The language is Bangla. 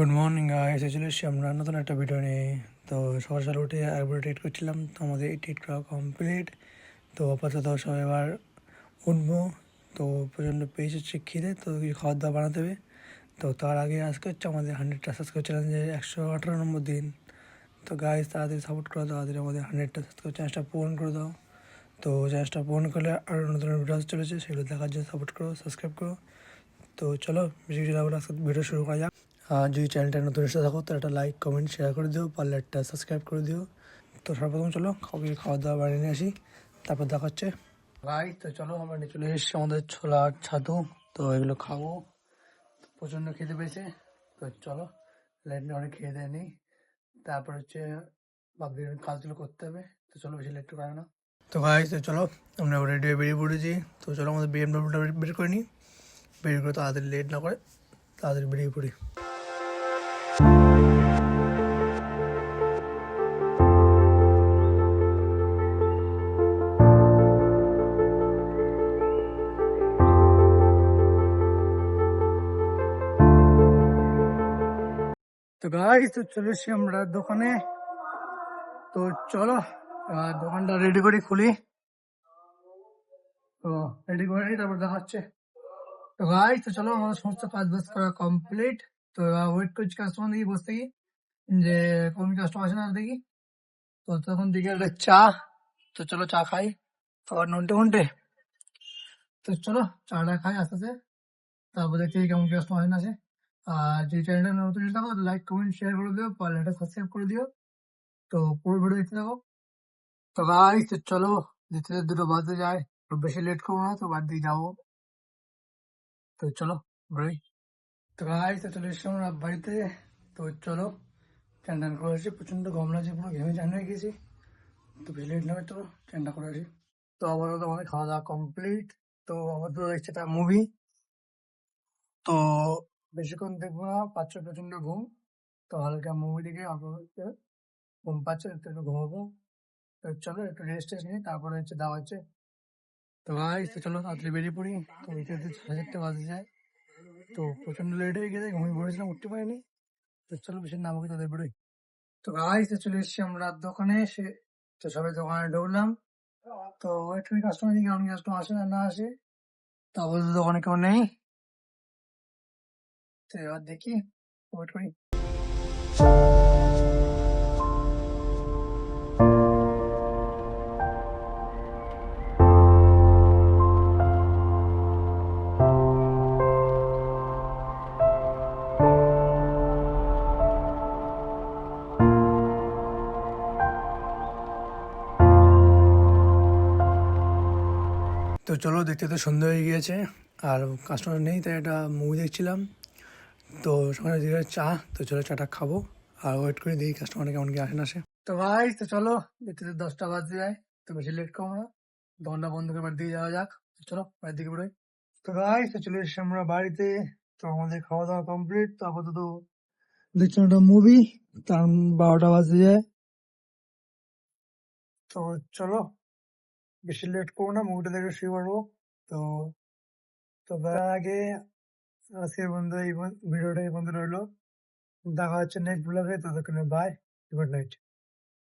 গুড মর্নিং গাইস, চলে এসেছি আমরা নতুন একটা ভিডিও নিয়ে। তো সকাল সকাল উঠে একবার এডিট করছিলাম, তো আমাদের এডিট করা কমপ্লিট। তো আপাতত সব এবার উঠবো। তো প্রচণ্ড পেয়েছে হচ্ছে খিদে, তো কিছু খাওয়ার দাওয়া বানাতে হবে। তো তার আগে আজকে হচ্ছে আমাদের 100টা সাবস্ক্রাইব চ্যালেঞ্জের 118 নম্বর দিন। তো গাইস তাড়াতাড়ি সাপোর্ট করে দাও, তাড়াতাড়ি আমাদের 100টা সাবস্ক্রাইব চ্যালেঞ্জটা পূরণ করে দাও। তো চ্যালেঞ্জটা পূরণ করলে আরও নতুন ভিডিও চলেছে, সেগুলো দেখার জন্য সাপোর্ট করো, সাবস্ক্রাইব করো। তো চলো বেশি কিছু লাগবে না, আজকে ভিডিও শুরু করা যাক। আর যদি চ্যানেলটা নতুন এসে থাকো তো একটা লাইক কমেন্ট শেয়ার করে দিও, পারলে একটা সাবস্ক্রাইব করে দিও। তো সর্বপ্রথম চলো খাওয়া দাওয়া বানিয়ে নিয়ে আসি, তারপর দেখা হচ্ছে। ভাই তো চলো আমরা নিয়ে চলে এসেছি আমাদের ছোলার ছাতু। তো এগুলো খাবো, প্রচণ্ড খেতে পেয়েছে। তো চলো লেট নিয়ে অনেক খেয়ে দেয় নিই, তারপর হচ্ছে বাকি কাজগুলো করতে হবে। তো চলো বেশি লেট করে না। তো ভাই তো চলো আমরা রেডি হয়ে বেরিয়ে পড়েছি। তো চলো আমাদের বিএমডব্লিউটা বের করে নিই, বের করে তাড়াতাড়ি লেট না করে তাড়াতাড়ি বেরিয়ে পড়ি। তো গাইস তো চলে এসেছি আমরা দোকানে। তো চলো দোকানটা রেডি করে খুলি। তো রেডি করে নিই, তারপর দেখা হচ্ছে। তো গাইস তো চলো আমাদের সমস্ত কাজ বাজ করা কমপ্লিট। তো ওয়েট করছি কাস্টমার দেখি, বসে থাকি যে কোন কাস্টমার আসে না দেখি। তো তখন দিকে একটা চা। তো চলো চা খাই, আবার নন্টে ঘন্টে। তো চলো চাটা খাই আস্তে আস্তে, তারপর দেখছি কেমন কাস্টমার আসে না আসে। আর যদি চ্যানেলটা নতুন এসে থাকো লাইক কমেন্ট শেয়ার করে দিও, পারলে একটা সাবস্ক্রাইব করে দিও। তো পুরো ভিডিও দেখতে থাকো। তো গাইস তো চলো যেতে যেতে দুটো বাজতে যায়, তো বেশি লেট করবো না, তো বাদ দিয়ে যাবো। তো চলো বেরোই। তো গাইস তো চলে এসছি আমরা বাড়িতে। তো চলো চান টান করে আসি, প্রচন্ড গরম লাগছে, পুরো ঘেমে চান হয়ে গেছি। তো বেশি লেট না হয়, চলো চানটা করে আসি। তো আপাতত আমাদের খাওয়া দাওয়া কমপ্লিট। তো আপাতত দেখছি একটা মুভি। তো বেশিক্ষণ দেখবো না, পাচ্ছ প্রচন্ড ঘুম। তো হালকা মুভি দেখে আপাতত ঘুম পাচ্ছে, একটু ঘুমাবো। তো চলো একটু রেস্ট টেস্ট নিই, তারপরে হচ্ছে দাওয়া হচ্ছে। তো ভাই তো চলো তাড়াতাড়ি বেরিয়ে পড়ি। তো এতে 4:30 বাজে যায়। তো প্রচন্ড লেট হয়ে গেছে, ঘুমিয়ে পড়েছিলাম, উঠতে পারিনি। তো চলো বেশি না আমাকে তাদের বেরোই। তো ভাই তো চলে এসেছি আমরা দোকানে এসে। তো সবাই দোকানে ঢুকলাম। তো ওয়েট করি কাস্টমার দিকে, অনেক কাস্টমার আসে না না আসে। তো আপাতত দোকানে কেউ নেই। তো এবার দেখি, ওয়েট করি। তো চলো দেখতে তো সন্ধ্যা হয়ে গিয়েছে, আর কাস্টমার নেই, তাই একটা মুভি দেখছিলাম। তো সকালে দিকে চা। তো চলো চাটা খাবো, আর ওয়েট করে দেখি কাস্টমার কেমন কি আসে না আসে। তো ভাই তো চলো দেখতে তো 10টা বাজতে যায়, তো বেশি লেট করবো না, দোকানটা বন্ধ করে বাড়ির দিকে যাওয়া যাক। তো চলো বাড়ির দিকে বেরোই। তো ভাই তো চলে এসেছি আমরা বাড়িতে। তো আমাদের খাওয়া দাওয়া কমপ্লিট। তো আপাতত দেখছিলাম একটা মুভি, তার 12টা বাজতে যায়। তো চলো বেশি লেট করবো না, মুভিটা দেখে শুয়ে পড়বো। তো তো তার আগে আজকের বন্ধু এই ভিডিওটা এই বন্ধু রইলো। দেখা হচ্ছে নেক্সট ব্লগে, ততক্ষণে বাই, গুড নাইট।